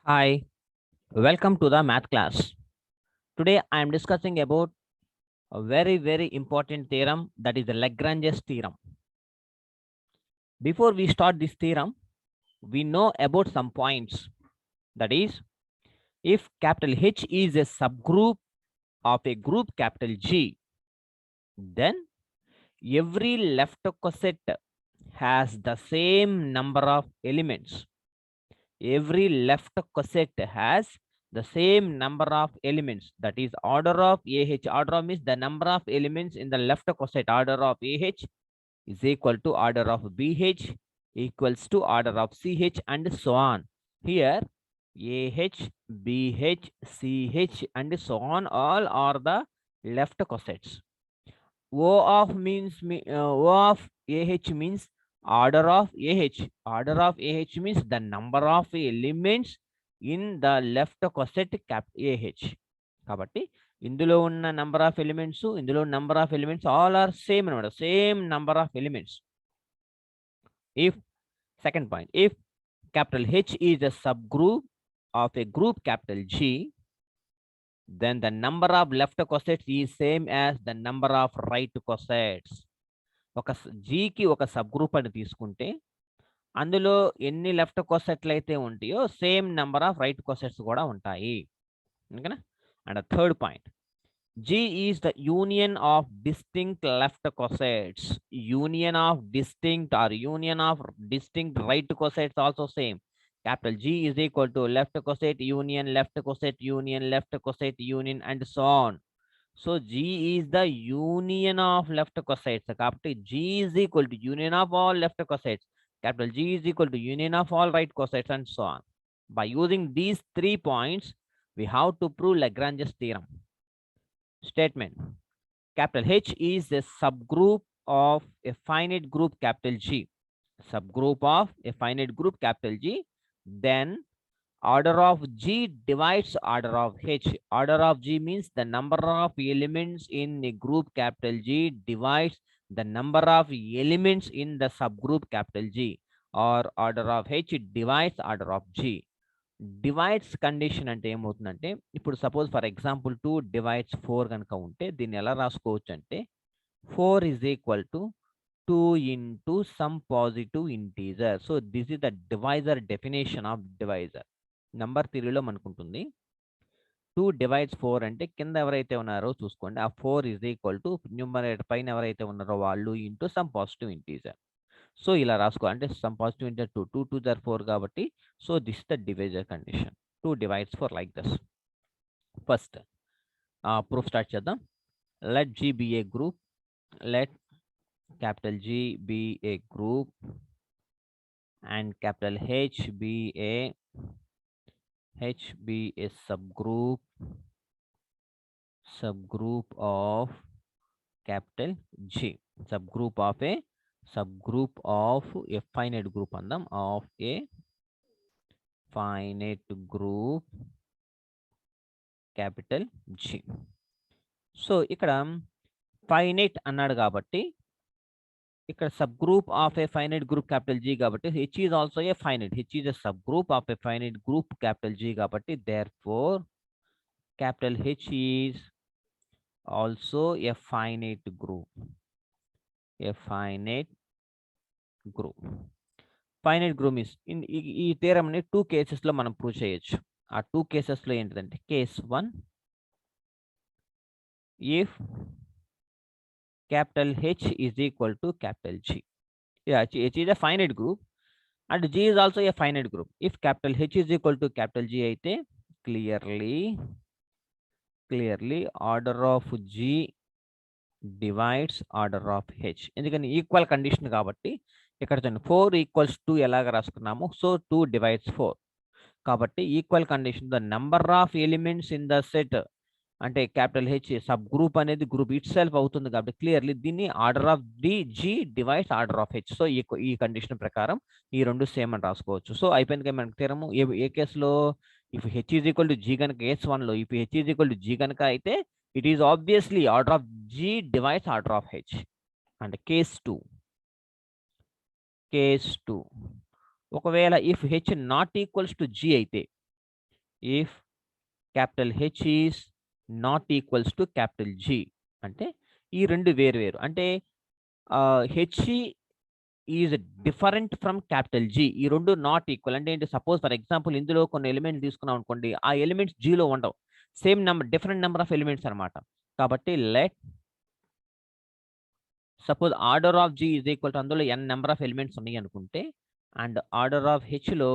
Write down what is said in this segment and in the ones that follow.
Hi, welcome to the math class. Today I am discussing about a very important theorem, that is the Lagrange's theorem. Before we start this theorem, we know about some points. That is, if capital H is a subgroup of a group capital G, then every left coset has the same number of elements. Every left coset has the same number of elements, that is order of AH. Order of means the number of elements in the left coset. Order of AH is equal to order of BH equals to order of CH and so on. Here AH, BH, CH and so on, all are the left cosets. O of O of AH means order of AH. Order of AH means the number of elements in the left coset cap AH. కాబట్టి ఇందులో ఉన్న number of elements, ఇందులో number of elements all are same అనమాట. Same number of elements. If second point, if capital H is a subgroup of a group capital G, then the number of left cosets is same as the number of right cosets. ఒక జీకి ఒక sub group అని తీసుకుంటే అందులో ఎన్ని left కోసెట్లు అయితే ఉంటాయో same number of right cosets కూడా ఉంటాయి. ఓకేనా? And third point, G is the union of distinct left cossets. Union of distinct or union of distinct right cossets also same. Capital G is equal to left coset union, left coset union, left coset union and so on. So G is the union of left cosets. Capital G is equal to union of all left cosets. Capital G is equal to union of all right cosets and so on. By using these 3 points, we have to prove Lagrange's theorem. Statement: capital H is a subgroup of a finite group capital G. Subgroup of a finite group capital G. Then order of G divides order of H. Order of G means the number of elements in a group capital G divides the number of elements in the subgroup capital G, or order of H divides order of G. Divides condition అంటే ఏమవుతుందంటే, ఇప్పుడు suppose for example 2 divides 4 కనుక ఉంటే దీన్ని ఎలా రాసుకోవచ్చు అంటే 4 is equal to 2 into some positive integer. So this is the divisor definition of divisor. Number థియరీలో మనకుంటుంది 2 divides 4 అంటే కింద ఎవరైతే ఉన్నారో చూసుకోండి, ఆ 4 is equal to న్యూమరేటర్ పైన ఎవరైతే ఉన్నారో వాళ్ళు into some positive integer. So ఇలా రాసుకో, అంటే సమ్ పాజిటివ్ ఇంటర్ 2 2 2 ఆర్ 4 కాబట్టి so this the divisor condition. 2 divides 4 like this. First proof start చేద్దాం. Let G be a group. Let capital G be a group and capital H be a subgroup of capital G. Subgroup of a finite group andam, of a finite group capital G. So ఇక్కడ finite అన్నాడు కాబట్టి ఇక్కడ sub group of A finite group capital G కాబట్టి H is also a finite. H is a sub group of A finite group capital G కాబట్టి therefore capital H is also a finite group. Finite group means ఈ theorem ని 2 cases లో మనం prove చేయొచ్చు. ఆ 2 cases లో ఏంటిదంటే, case 1, if capital H is equal to capital G. Yeah, H is a finite group and G is also a finite group. If capital H is equal to capital G అయితే clearly order of G divides order of H. ఎందుకని equal condition కాబట్టి ఇక్కడ 4 equals 2 ఎలాగ రాసుకున్నాము, so 2 divides 4 కాబట్టి equal condition the number of elements in the set అంటే capital H sub group అనేది group it self అవుతుంది కాబట్టి క్లియర్లీ దీన్ని order of G divides order of H. So ఈ కండిషన్ ప్రకారం ఈ రెండు సేమ్ అని రాసుకోవచ్చు. సో అయిపోయింది కదా మనకి థియరము. ఏ కేసులో, if H is equal to G కనుక, కేస్ 1 లో if H is equal to G కనుక అయితే it is obviously order of G divides order of H. And case 2 ఒకవేళ if H not equals to G అయితే, if capital H is not equals to capital G. అంటే ఈ రెండు వేరు వేరు అంటే H is different from capital G. ఈ రెండు నాట్ ఈక్వల్ అంటే ఏంటి? సపోజ్ ఫర్ ఎగ్జాంపుల్ ఇందులో కొన్ని ఎలిమెంట్ తీసుకున్నాం అనుకోండి, ఆ ఎలిమెంట్స్ జీలో ఉండవు, same number different number of elements అనమాట. కాబట్టి let suppose order of G is equal to అందులో ఎన్ నెంబర్ ఆఫ్ ఎలిమెంట్స్ ఉన్నాయి అనుకుంటే, అండ్ ఆర్డర్ ఆఫ్ హెచ్లో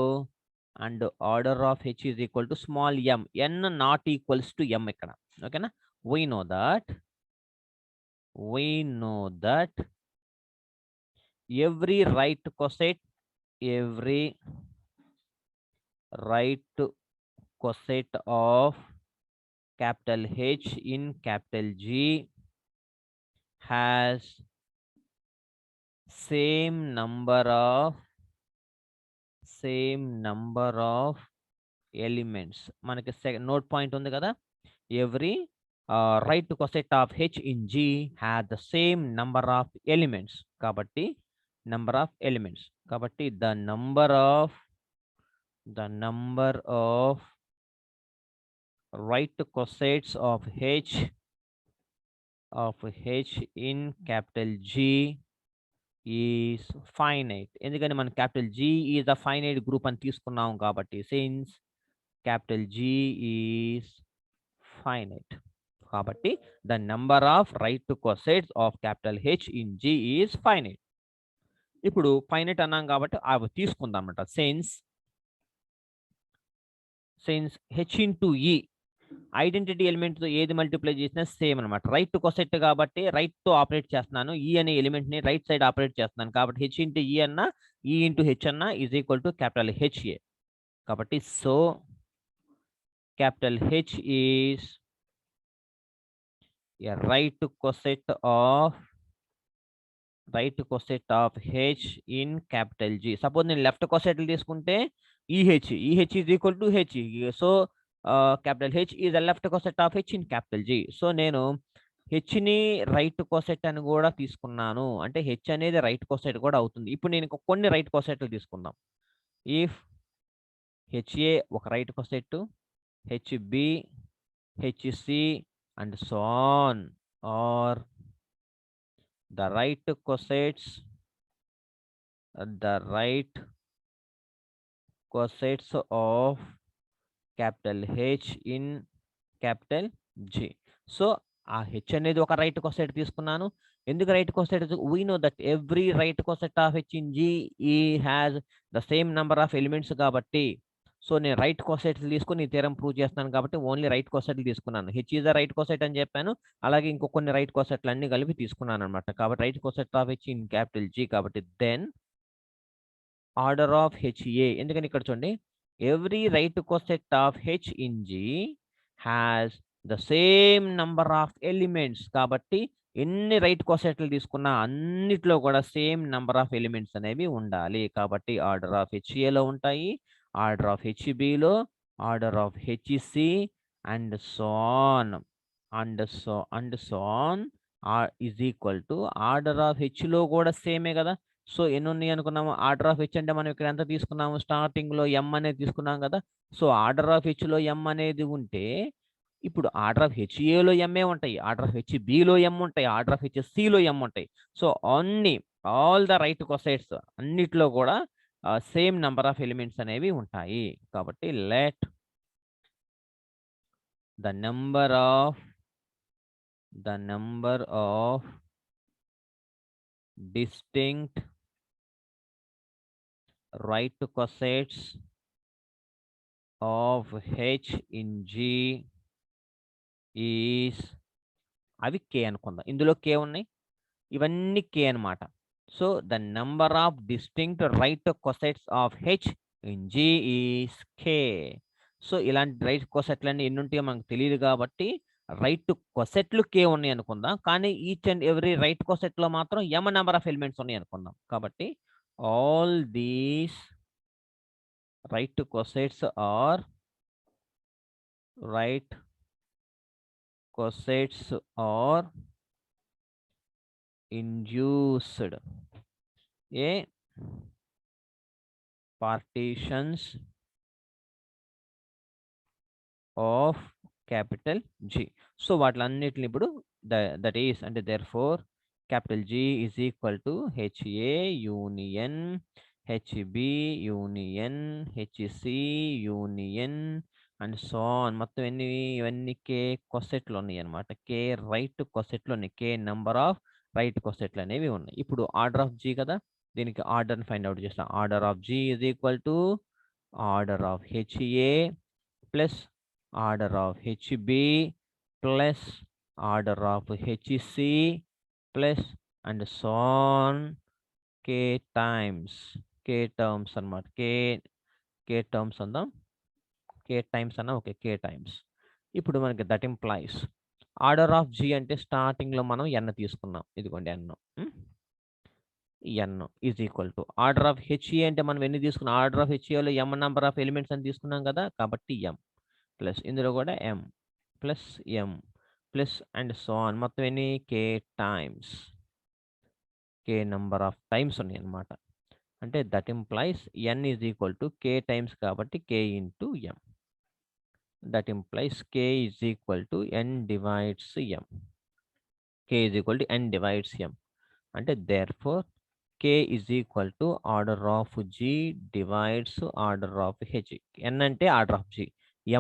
and order of H is equal to small M, N not equals to M ఇక్కడ. ఓకేనా? We know that every right coset of capital H in capital G has same number of elements. మనకి note point ఉంది కదా, every right coset of H in G has the same number of elements. కాబట్టి number of elements, కాబట్టి the number of right cosets of H in capital G is finite. ఎందుకని మనం capital G is a finite group అని తీసుకున్నాం కాబట్టి, since capital G is finite, కాబట్టి the number of right cosets of capital H in G is finite. ఇప్పుడు finite అన్నాం కాబట్టి అవి తీసుకుందాం అన్నమాట. సెన్స్ హెచ్ ఇంటూ ఈ ఐడెంటిటీ ఎలిమెంట్తో ఏది మల్టిప్లై చేసినా సేమ్ అనమాట. రైట్ కొసెట్ కాబట్టి రైట్తో ఆపరేట్ చేస్తున్నాను, ఈ అనే ఎలిమెంట్ని రైట్ సైడ్ ఆపరేట్ చేస్తున్నాను కాబట్టి హెచ్ ఇంటూ ఈ అన్న ఈ ఇంటూ హెచ్ అన్న is equal to capital H a. కాబట్టి so capital H is a right coset of H in capital G. Suppose నేను లెఫ్ట్ కొసెట్లు తీసుకుంటే e H is equal to H. So capital H is the left coset of H in capital G. So నేను హెచ్ని right coset అని కూడా తీసుకున్నాను, అంటే H అనేది రైట్ కొసెట్ కూడా అవుతుంది. ఇప్పుడు నేను కొన్ని రైట్ కొసెట్లు తీసుకుందాం. ఇఫ్ హెచ్ఏ ఒక right coset, H b, H c and so on are the right cosets of capital H in capital G. So ఆ హెచ్ అనేది ఒక రైట్ కొసెట్ తీసుకున్నాను. ఎందుకు right coset? We know that every right coset of H in G ఈ has the same number of elements కాబట్టి, so నేను right కొసెట్లు తీసుకుని థియరం ప్రూవ్ చేస్తాను కాబట్టి ఓన్లీ రైట్ కొసెట్లు తీసుకున్నాను. H is the right coset అని చెప్పాను, అలాగే ఇంకో కొన్ని రైట్ కొసెట్లు అన్ని కలిపి తీసుకున్నాను అనమాట. కాబట్టి right coset of H in capital G, కాబట్టి దెన్ ఆర్డర్ ఆఫ్ హెచ్ఏ. ఎందుకని ఇక్కడ చూడండి, every right coset of H in G has the same number of elements. కాబట్టి ఎన్ని రైట్ కొసెట్లు తీసుకున్నా అన్నిట్లో కూడా సేమ్ నంబర్ ఆఫ్ ఎలిమెంట్స్ అనేవి ఉండాలి. కాబట్టి ఆర్డర్ ఆఫ్ హెచ్ఏలో ఉంటాయి, ఆర్డర్ ఆఫ్ హెచ్బిలో, order of H c and so on is equal to order of హెచ్లో కూడా సేమే కదా. సో ఎన్ని ఉన్నాయి అనుకున్నాము? ఆర్డర్ ఆఫ్ హెచ్ అంటే మనం ఇక్కడ ఎంత తీసుకున్నాము? స్టార్టింగ్లో ఎం అనేది తీసుకున్నాం కదా. సో ఆర్డర్ ఆఫ్ హెచ్లో ఎం అనేది ఉంటే ఇప్పుడు ఆర్డర్ ఆఫ్ హెచ్ఏలో ఎంఏ ఉంటాయి, ఆర్డర్ ఆఫ్ హెచ్బిలో ఎం ఉంటాయి, ఆర్డర్ ఆఫ్ హెచ్సిలో ఎం ఉంటాయి. సో ఆల్ ద రైట్ కొసైడ్స్ అన్నిట్లో కూడా సేమ్ నెంబర్ ఆఫ్ ఎలిమెంట్స్ అనేవి ఉంటాయి. కాబట్టి let the number of distinct right cosets of H in G is, అవి కే అనుకుందాం. ఇందులో కే ఉన్నాయి, ఇవన్నీ కే అనమాట. So the number of distinct right cosets of H in G is K. So ఇలాంటి రైట్ కొసెట్లన్నీ ఎన్ని ఉంటాయో మనకు తెలియదు కాబట్టి రైట్ కొసెట్లు కే ఉన్నాయి అనుకుందాం, కానీ ఈచ్ అండ్ ఎవ్రీ రైట్ కొసెట్లో మాత్రం ఎం నెంబర్ ఆఫ్ ఎలిమెంట్స్ ఉన్నాయి అనుకుందాం. కాబట్టి all these right cosets are induced a partitions of capital G. So వాటిలన్నిటిని ఇప్పుడు దట్ ఈస్ అంటే therefore capital G is equal to HA union HB union HC union and so on మొత్తం ఇవన్నీ కే కొసెట్లు ఉన్నాయి అనమాట. కే రైట్ కొసెట్లు ఉన్నాయి. కే నెంబర్ ఆఫ్ రైట్ కొసెట్లు అనేవి ఉన్నాయి. ఇప్పుడు ఆర్డర్ ఆఫ్ జీ కదా, దీనికి ఆర్డర్ని ఫైండ్ అవుట్ చేస్తాం. Order of G is equal to order of HA plus order of HB plus order of HC plus and so on K times K terms అనమాట. K terms అందాం, K times అన్న okay, K times. ఇప్పుడు మనకి that implies order of G అంటే స్టార్టింగ్లో మనం N తీసుకున్నాం, ఇదిగోండి ఎన్. ఎన్ is equal to order of H a అంటే మనం ఎన్ని తీసుకున్నాం, ఆర్డర్ ఆఫ్ హెచ్ఏలో ఎం నెంబర్ ఆఫ్ ఎలిమెంట్స్ అని తీసుకున్నాం కదా, కాబట్టి ఎం ప్లస్ ఇందులో కూడా M plus M plus and so on మొత్తం ఎన్ని K times, K number of times ఉన్నాయి అనమాట. అంటే that implies N is equal to K times కాబట్టి K into M. That implies K is equal to N divides M. K is equal to N divides ఎం. అంటే therefore k is equal to order of g divides order of h. n అంటే order of g,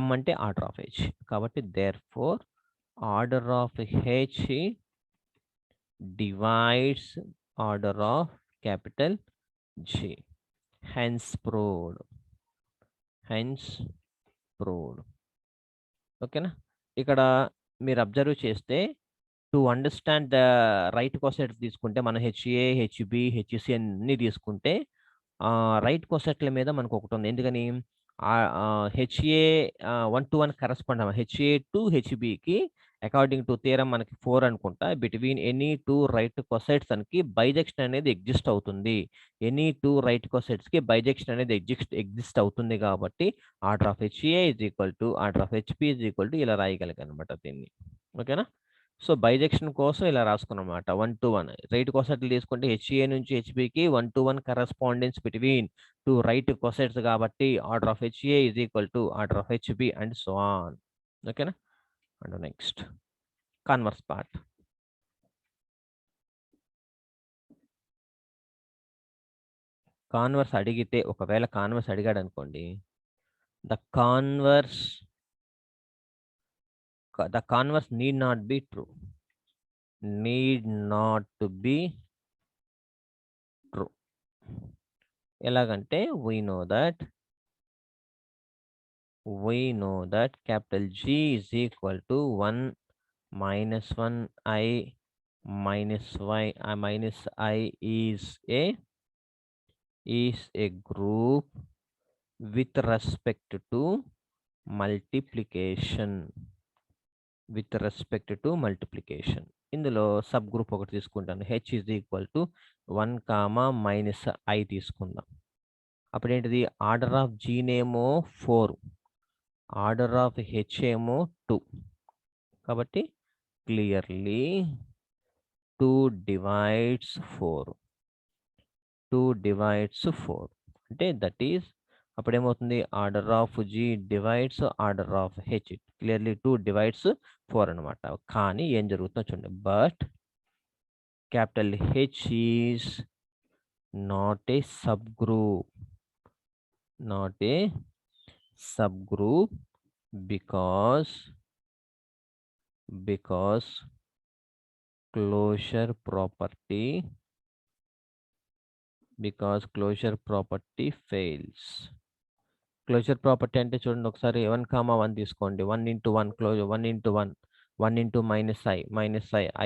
m అంటే order of h. కాబట్టి therefore order of h divides order of capital G. Hence proved. Hence proved. ఓకేనా? ఇక్కడ మీరు observe చేస్తే to understand the right cosets తీసుకుంటే మనం HA HB HC అన్ని తీసుకుంటే రైట్ కోసెట్ల మీద మనకు ఒకటి ఉంది. ఎందుకని హెచ్ఏ 1-1 కరెస్పాండ్ హెచ్ఏ టు హెచ్బికి అకార్డింగ్ టు థియరం మనకి 4 అనుకుంటా. Between any two right cosets అనికి బైజెక్షన్ అనేది ఎగ్జిస్ట్ అవుతుంది. ఎనీ టూ రైట్ కొసైడ్స్కి బైజెక్షన్ అనేది ఎగ్జిస్ట్ అవుతుంది కాబట్టి order of H a is equal to order of H b is equal to ఇలా రాయగలిగాను అనమాట దీన్ని. ఓకేనా? సో బైజెక్షన్ కోసం ఇలా రాసుకున్నాం అనమాట. 1-1 రైట్ కొసైట్లు తీసుకుంటే హెచ్ఏ నుంచి హెచ్బికి 1-1 correspondence between two right cosets కాబట్టి order of H a is equal to order of H b and so on. ఓకేనా? And next converse part. Converse అడిగితే ఒకవేళ కాన్వర్స్ అడిగాడు అనుకోండి, the converse need not be true. Need not to be true. ఎలాగంటే we know that capital G is equal to 1 minus 1 I minus y minus I is a group with respect to multiplication. ఇందులో subgroup ఒకటి తీసుకుంటాను. H is equal to 1 minus i తీసుకుందాం. అప్పుడు ఏంటిది, order of జీనేమో 4, order of H ఏమో 2. కాబట్టి clearly 2 divides 4 అంటే దట్ ఈస్ అప్పుడు ఏమవుతుంది, order of G divides order of H. Clearly 2 divides 4 అనమాట. కానీ ఏం జరుగుతుందో చూడండి, but capital H is not a subgroup because closure property fails. Closure property అంటే చూడండి ఒకసారి 1, 1 తీసుకోండి. 1 into 1 closure, 1 into 1 1 into minus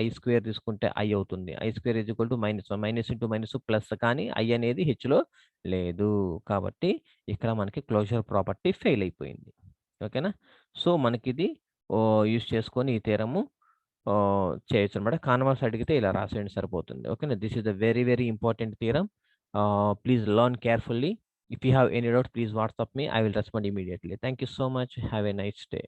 i square తీసుకుంటే i అవుతుంది. i square is equal to -1 minus into minus plus, కానీ i అనేది హెచ్లో లేదు కాబట్టి ఇక్కడ మనకి క్లోజర్ ప్రాపర్టీ ఫెయిల్ అయిపోయింది. ఓకేనా? సో మనకి ఇది యూజ్ చేసుకొని ఈ థియరము చేయొచ్చు అనమాట. కాన్వర్స్ అడిగితే ఇలా రాసేయండి సరిపోతుంది. ఓకేనా? This is the very very important theorem. Please learn carefully. If you have any doubt, please WhatsApp me. I will respond immediately. Thank you so much. Have a nice day.